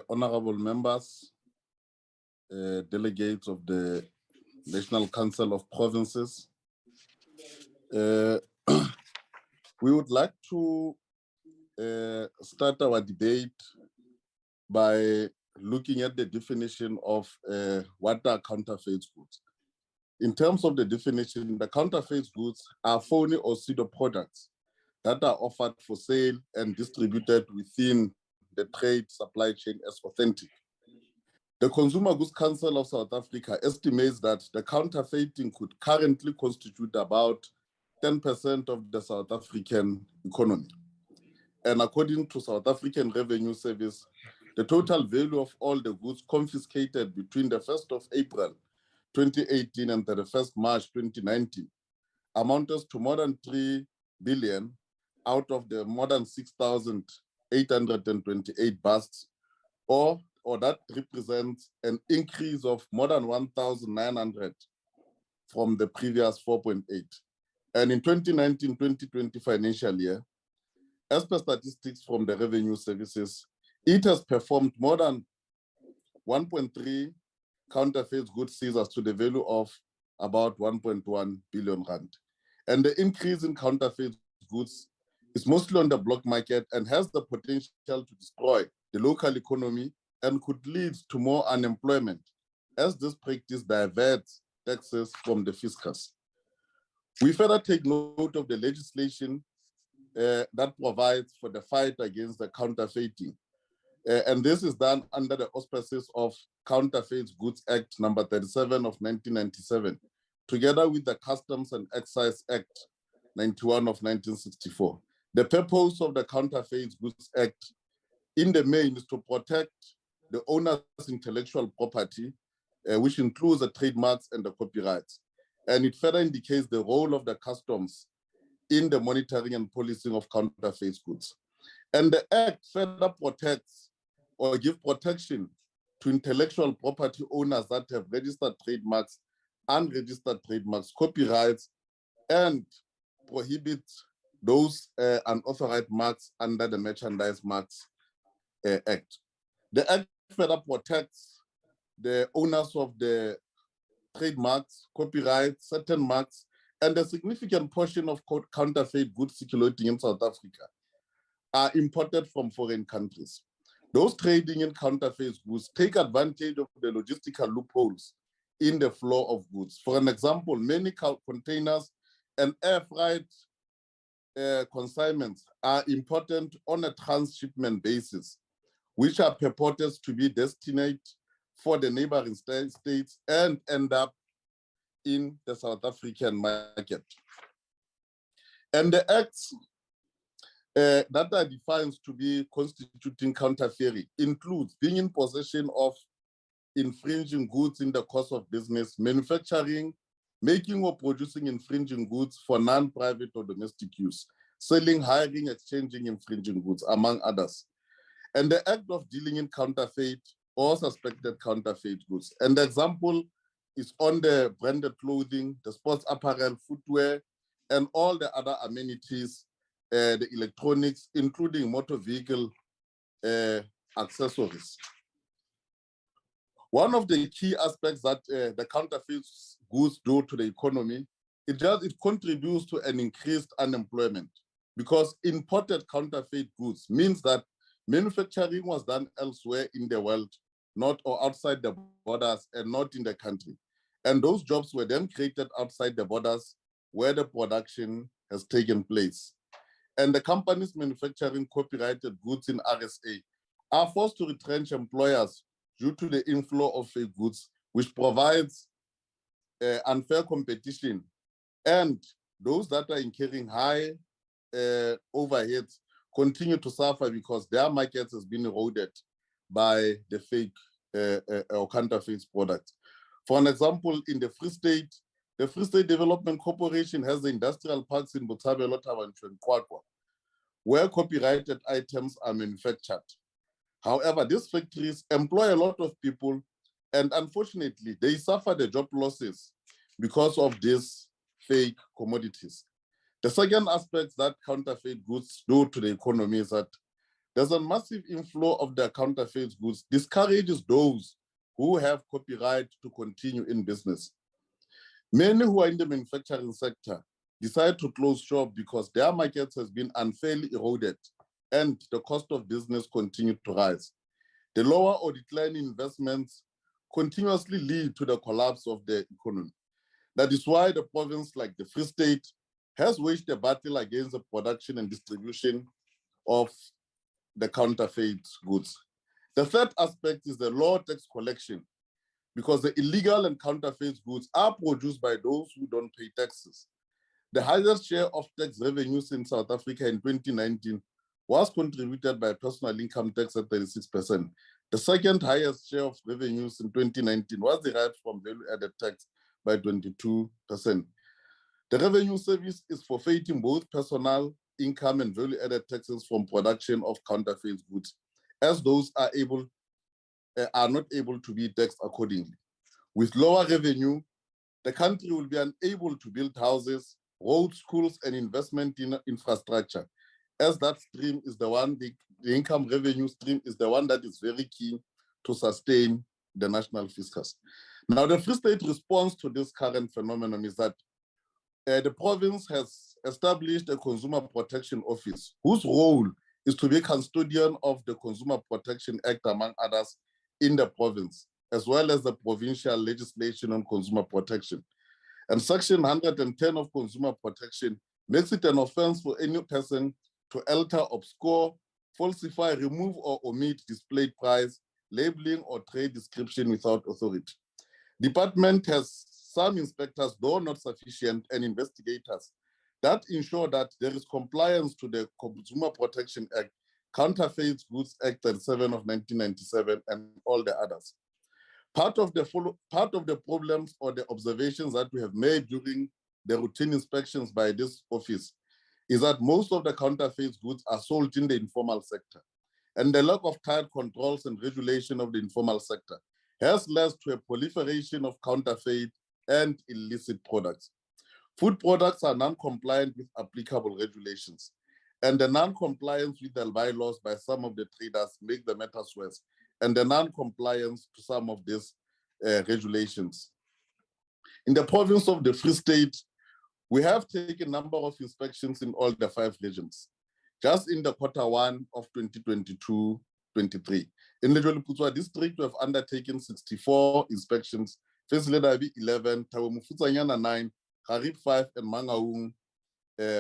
honorable members, delegates of the National Council of Provinces, we would like to start our debate by looking at the definition of what are counterfeit goods. In terms of the definition, the counterfeit goods are phony or pseudo products that are offered for sale and distributed within the trade supply chain as authentic. The Consumer Goods Council of South Africa estimates that the counterfeiting could currently constitute about 10% of the South African economy. And according to South African Revenue Service, the total value of all the goods confiscated between the 1st of April 2018 and the 31st March 2019 amounted to more than 3 billion out of the more than 6,828 busts, or that represents an increase of more than 1,900 from the previous 4.8. And in 2019-2020 financial year, as per statistics from the revenue services, it has performed more than 1.3 counterfeit goods seizures to the value of about 1.1 billion rand. And the increase in counterfeit goods is mostly on the black market and has the potential to destroy the local economy and could lead to more unemployment, as this practice diverts taxes from the fiscus. We further take note of the legislation that provides for the fight against the counterfeiting. And this is done under the auspices of Counterfeit Goods Act number 37 of 1997, together with the Customs and Excise Act 91 of 1964. The purpose of the Counterfeit Goods Act in the main is to protect the owner's intellectual property, which includes the trademarks and the copyrights. And it further indicates the role of the customs in the monitoring and policing of counterfeit goods. And the Act further protects or gives protection to intellectual property owners that have registered trademarks, unregistered trademarks, copyrights, and prohibits those unauthorized marks under the Merchandise Marks Act. The Act further protects the owners of the trademarks, copyrights, certain marks, and a significant portion of counterfeit goods circulating in South Africa are imported from foreign countries. Those trading in counterfeit goods take advantage of the logistical loopholes in the flow of goods. For an example, many containers and air freight consignments are imported on a transshipment basis, which are purported to be destined for the neighboring states and end up in the South African market. And the acts that are defined to be constituting counterfeiting includes being in possession of infringing goods in the course of business, manufacturing, making or producing infringing goods for non-private or domestic use, selling, hiring, exchanging infringing goods, among others. And the act of dealing in counterfeit or suspected counterfeit goods. And the example is on the branded clothing, the sports apparel, footwear, and all the other amenities, the electronics, including motor vehicle accessories. One of the key aspects that the counterfeit goods do to the economy, it contributes to an increased unemployment, because imported counterfeit goods means that manufacturing was done elsewhere in the world, not or outside the borders and not in the country. And those jobs were then created outside the borders where the production has taken place. And the companies manufacturing copyrighted goods in RSA are forced to retrench employers due to the inflow of fake goods, which provides unfair competition. And those that are incurring high overheads continue to suffer because their markets has been eroded by the fake or counterfeit products. For an example, in the Free State Development Corporation has the industrial parks in Botshabelo, Tabanchu, and Kwakwa, where copyrighted items are manufactured. However, these factories employ a lot of people, and unfortunately, they suffer the job losses because of these fake commodities. The second aspect that counterfeit goods do to the economy is that There's a massive inflow of the counterfeit goods, discourages those who have copyright to continue in business. Many who are in the manufacturing sector decide to close shop because their market has been unfairly eroded and the cost of business continued to rise. The lower or declining investments continuously lead to the collapse of the economy. That is why the province, like the Free State, has waged a battle against the production and distribution of the counterfeit goods. The third aspect is the low tax collection, because the illegal and counterfeit goods are produced by those who don't pay taxes. The highest share of tax revenues in South Africa in 2019 was contributed by personal income tax at 36%. The second highest share of revenues in 2019 was derived from value-added tax by 22%. The revenue service is forfeiting both personal income and value-added taxes from production of counterfeit goods, as those are not able to be taxed accordingly. With lower revenue, the country will be unable to build houses, roads, schools, and investment in infrastructure, as that stream is the one, the income revenue stream is the one that is very key to sustain the national fiscus. Now, the Free State response to this current phenomenon is that the province has established a Consumer Protection Office, whose role is to be custodian of the Consumer Protection Act, among others, in the province, as well as the provincial legislation on consumer protection. And Section 110 of Consumer Protection makes it an offense for any person to alter, obscure, falsify, remove, or omit displayed price, labeling, or trade description without authority. Department has some inspectors, though not sufficient, and investigators that ensure that there is compliance to the Consumer Protection Act, Counterfeit Goods Act 37 of 1997, and all the others. Part of the problems or the observations that we have made during the routine inspections by this office is that most of the counterfeit goods are sold in the informal sector, and the lack of tight controls and regulation of the informal sector has led to a proliferation of counterfeit and illicit products. Food products are non-compliant with applicable regulations, and the non-compliance with the bylaws by some of the traders make the matters worse, and the non-compliance to some of these regulations. In the province of the Free State, we have taken a number of inspections in all the 5 regions. Just in the Q1 of 2022-23. In the Joliputswa district, we have undertaken 64 inspections, Fesleda 11, Tawemufutsanyana 9, Harib 5, and Mangaung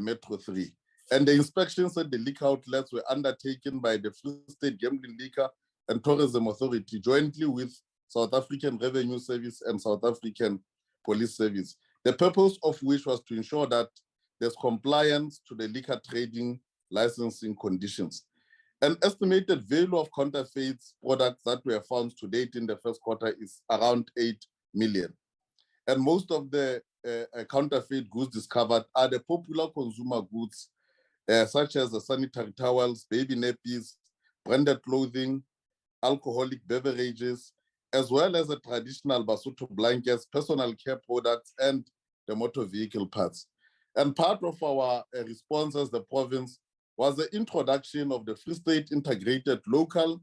Metro 3. And the inspections at the liquor outlets were undertaken by the Free State Gambling, Liquor and Tourism Authority jointly with South African Revenue Service and South African Police Service. The purpose of which was to ensure that there's compliance to the liquor trading licensing conditions. An estimated value of counterfeit products that were found to date in the first quarter is around 8 million. And most of the counterfeit goods discovered are the popular consumer goods, such as the sanitary towels, baby nappies, branded clothing, alcoholic beverages, as well as the traditional Basotho blankets, personal care products, and the motor vehicle parts. And part of our response as the province was the introduction of the Free State Integrated Local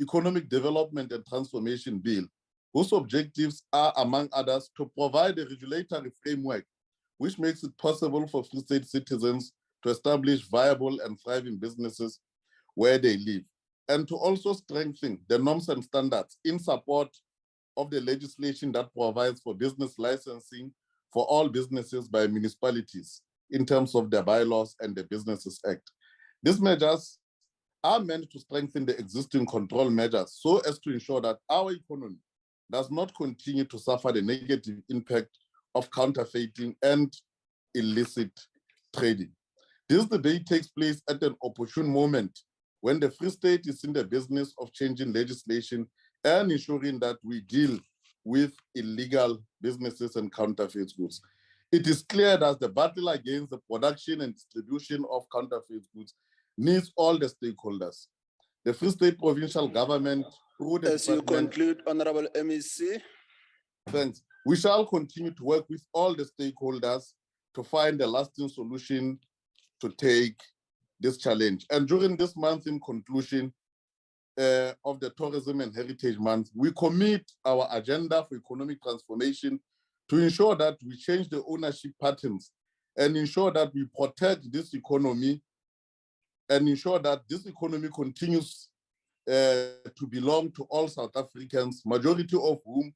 Economic Development and Transformation Bill, whose objectives are, among others, to provide a regulatory framework which makes it possible for Free State citizens to establish viable and thriving businesses where they live, and to also strengthen the norms and standards in support of the legislation that provides for business licensing for all businesses by municipalities in terms of their bylaws and the Businesses Act. These measures are meant to strengthen the existing control measures so as to ensure that our economy does not continue to suffer the negative impact of counterfeiting and illicit trading. This debate takes place at an opportune moment when the Free State is in the business of changing legislation and ensuring that we deal with illegal businesses and counterfeit goods. It is clear that the battle against the production and distribution of counterfeit goods needs all the stakeholders. The Free State provincial government, through the As you conclude, Honorable MEC. Thanks. We shall continue to work with all the stakeholders to find a lasting solution to take this challenge. And during this month, in conclusion of the Tourism and Heritage Month, we commit our agenda for economic transformation to ensure that we change the ownership patterns and ensure that we protect this economy and ensure that this economy continues to belong to all South Africans, majority of whom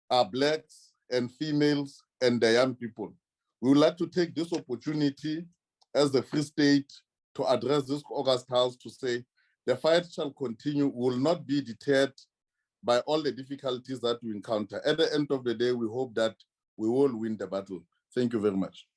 are Blacks and females and the young people. We would like to take this opportunity as the Free State to address this August House to say the fight shall continue, will not be deterred by all the difficulties that we encounter. At the end of the day, we hope that we will win the battle. Thank you very much.